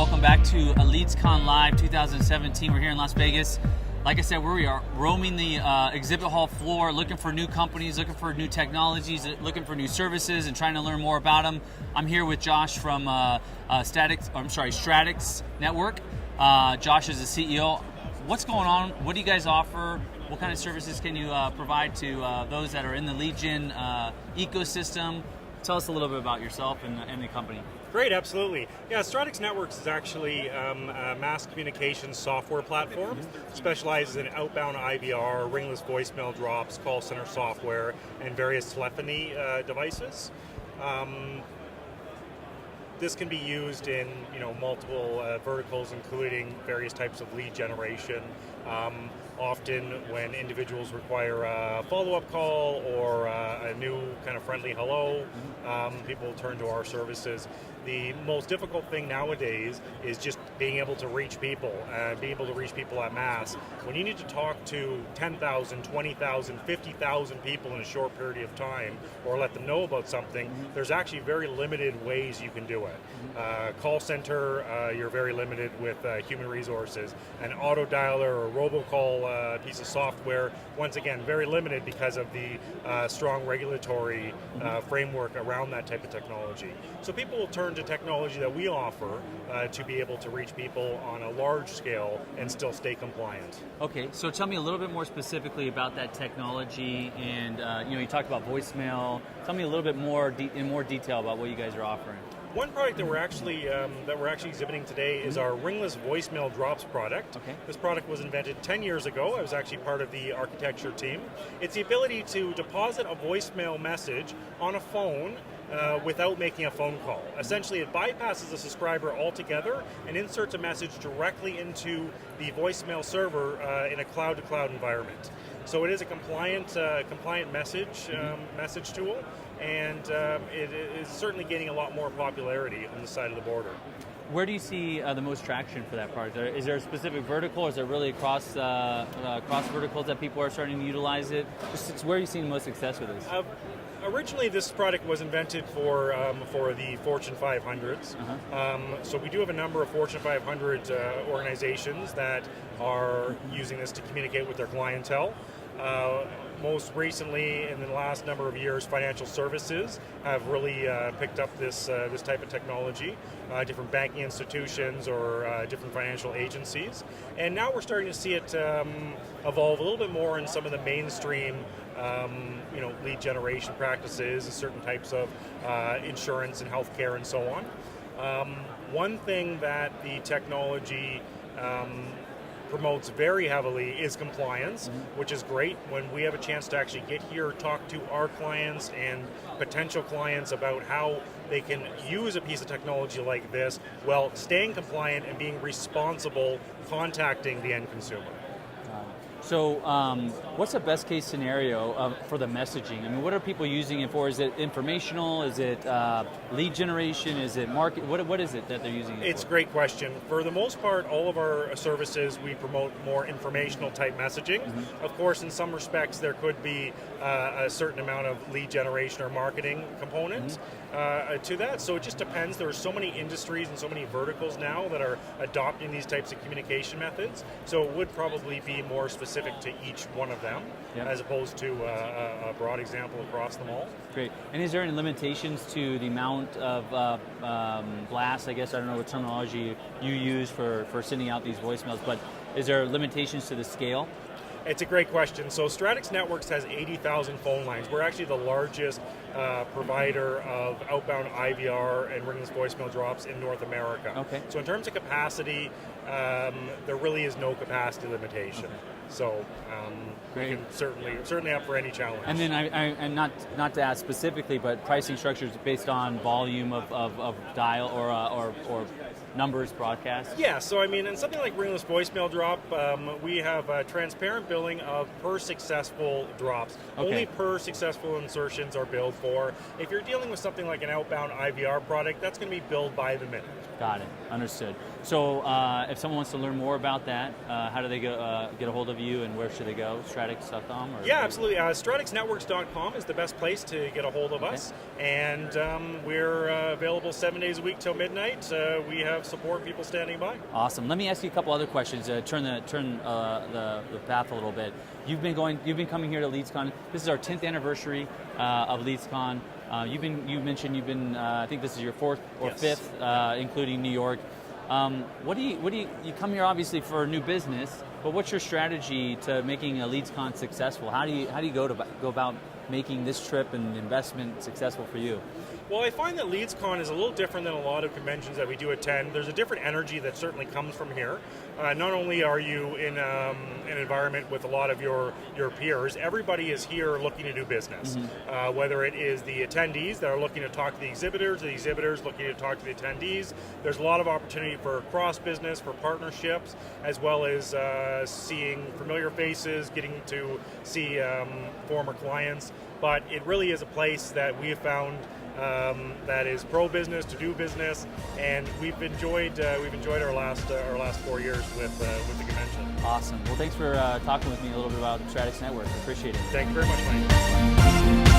Welcome back to a LeadsCon Live 2017. We're here in Las Vegas. Like I said, we are roaming the exhibit hall floor, looking for new companies, looking for new technologies, looking for new services, and trying to learn more about them. I'm here with Josh from Stratics Network. Josh is the CEO. What's going on? What do you guys offer? What kind of services can you provide to those that are in the lead gen ecosystem? Tell us a little bit about yourself and the company. Great, absolutely. Yeah, Stratics Networks is actually a mass communications software platform. Specializes in outbound IVR, ringless voicemail drops, call center software, and various telephony devices. This can be used in multiple verticals, including various types of lead generation. Often when individuals require a follow-up call or a new kind of friendly hello, people turn to our services. The most difficult thing nowadays is just being able to reach people, being able to reach people at mass. When you need to talk to 10,000, 20,000, 50,000 people in a short period of time, or let them know about something, there's actually very limited ways you can do it. Call center, you're very limited with human resources. An auto dialer or robocall piece of software, once again, very limited because of the strong regulatory framework around that type of technology. So people will turn to technology that we offer to be able to reach people on a large scale and still stay compliant. Okay, so tell me a little bit more specifically about that technology, and you talked about voicemail. Tell me a little bit more in more detail about what you guys are offering. One product that we're actually exhibiting today is our ringless voicemail drops product. Okay. This product was invented 10 years ago. I was actually part of the architecture team. It's the ability to deposit a voicemail message on a phone without making a phone call. Essentially, it bypasses the subscriber altogether and inserts a message directly into the voicemail server in a cloud-to-cloud environment. So it is a compliant message tool, and it is certainly gaining a lot more popularity on the side of the border. Where do you see the most traction for that product? Is there a specific vertical, or is it really across verticals that people are starting to utilize it? Just where are you seeing the most success with this? Originally, this product was invented for the Fortune 500s. So we do have a number of Fortune 500 organizations that are using this to communicate with their clientele. Most recently, in the last number of years, financial services have really picked up this type of technology. Different banking institutions or different financial agencies, and now we're starting to see it evolve a little bit more in some of the mainstream, lead generation practices, certain types of insurance and healthcare, and so on. One thing that the technology promotes very heavily is compliance, which is great. When we have a chance to actually get here, talk to our clients and potential clients about how they can use a piece of technology like this while staying compliant and being responsible contacting the end consumer. So what's the best case scenario for the messaging? I mean, what are people using it for? Is it informational? Is it lead generation? Is it market? What is it that they're using it for? It's a great question. For the most part, all of our services, we promote more informational type messaging. Of course, in some respects, there could be a certain amount of lead generation or marketing component to that. So it just depends. There are so many industries and so many verticals now that are adopting these types of communication methods. So it would probably be more specific to each one of them, as opposed to a broad example across them all. Great. And is there any limitations to the amount of blasts? I guess I don't know what terminology you use for sending out these voicemails, but is there limitations to the scale? It's a great question. So Stratics Networks has 80,000 phone lines. We're actually the largest provider of outbound IVR and ringless voicemail drops in North America. Okay. So in terms of capacity, there really is no capacity limitation. So we can certainly up for any challenge. And then and not to ask specifically, but pricing structures based on volume of dial or numbers broadcast? Yeah, so I mean, in something like ringless voicemail drop, we have transparent billing of per successful drops. Okay. Only per successful insertions are billed for. If you're dealing with something like an outbound IVR product, that's going to be billed by the minute. Got it. Understood. So if someone wants to learn more about that, how do they get a hold of you, and where should they go? Stratics.com? Yeah, absolutely. StraticsNetworks.com is the best place to get a hold of us, and we're available 7 days a week till midnight. We have support people standing by. Awesome. Let me ask you a couple other questions. Turn the path a little bit. You've been coming here to LeadsCon. This is our 10th anniversary of LeadsCon. You mentioned you've been. I think this is your fourth or fifth, including New York. You come here obviously for a new business, but what's your strategy to making a LeadsCon successful? How do you go about making this trip and investment successful for you? Well, I find that LeadsCon is a little different than a lot of conventions that we do attend. There's a different energy that certainly comes from here. Not only are you in an environment with a lot of your peers, everybody is here looking to do business. Whether it is the attendees that are looking to talk to the exhibitors looking to talk to the attendees. There's a lot of opportunity for cross-business, for partnerships, as well as seeing familiar faces, getting to see former clients. But it really is a place that we have found that is pro-business, to do business, and we've enjoyed our last 4 years with the convention. Awesome. Well, thanks for talking with me a little bit about Stratics Network. I appreciate it. Thank you very much, Mike.